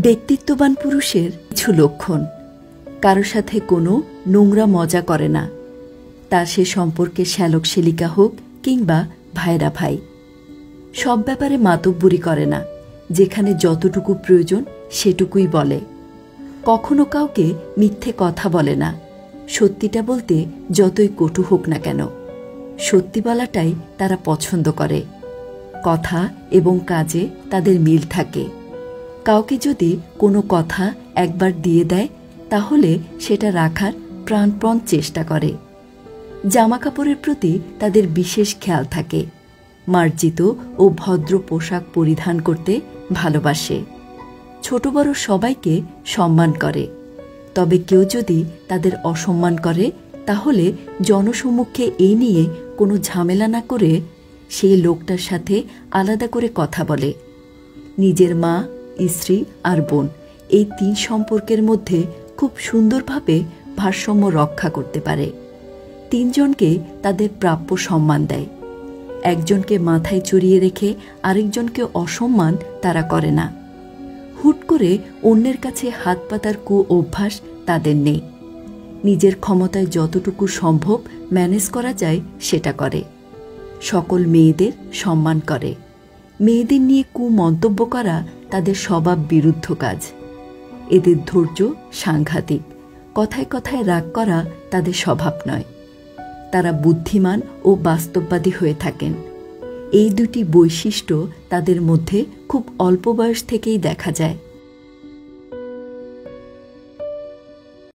ব্যক্তিত্ববান পুরুষের কিছু লক্ষণ: কারো সাথে কোনো নোংরা মজা করে না, তার সে সম্পর্কে শ্যালক শিলিকা হোক কিংবা ভাইরা ভাই। সব ব্যাপারে মাতব্বরি করে না, যেখানে যতটুকু প্রয়োজন সেটুকুই বলে। কখনো কাউকে মিথ্যে কথা বলে না, সত্যিটা বলতে যতই কটু হোক না কেন। সত্যি বলাটাই তারা পছন্দ করে। কথা এবং কাজে তাদের মিল থাকে। কাউকে যদি কোনো কথা একবার দিয়ে দেয় তাহলে সেটা রাখার প্রাণপণ চেষ্টা করে। জামাকাপড়ের প্রতি তাদের বিশেষ খেয়াল থাকে। মার্জিত ও ভদ্র পোশাক পরিধান করতে ভালোবাসে। ছোট বড় সবাইকে সম্মান করে। তবে কেউ যদি তাদের অসম্মান করে তাহলে জনসম্মুখে এই নিয়ে কোনো ঝামেলা না করে সেই লোকটার সাথে আলাদা করে কথা বলে। নিজের মা, স্ত্রী আর বোন, এই তিন সম্পর্কের মধ্যে খুব সুন্দরভাবে ভারসাম্য রক্ষা করতে পারে। তিনজনকে তাদের প্রাপ্য সম্মান দেয়। একজনকে মাথায় চড়িয়ে রেখে আরেকজনকে অসম্মান তারা করে না। হুট করে অন্যের কাছে হাত পাতার অভ্যাস তাদের নেই। নিজের ক্ষমতায় যতটুকু সম্ভব ম্যানেজ করা যায় সেটা করে। সকল মেয়েদের সম্মান করে। মেয়েদের নিয়ে কুমন্তব্য করা তাদের স্বভাব বিরুদ্ধ কাজ। এদের ধৈর্য সাংঘাতিক। কথায় কথায় রাগ করা তাদের স্বভাব নয়। তারা বুদ্ধিমান ও বাস্তববাদী হয়ে থাকেন। এই দুটি বৈশিষ্ট্য তাদের মধ্যে খুব অল্প বয়স থেকেই দেখা যায়।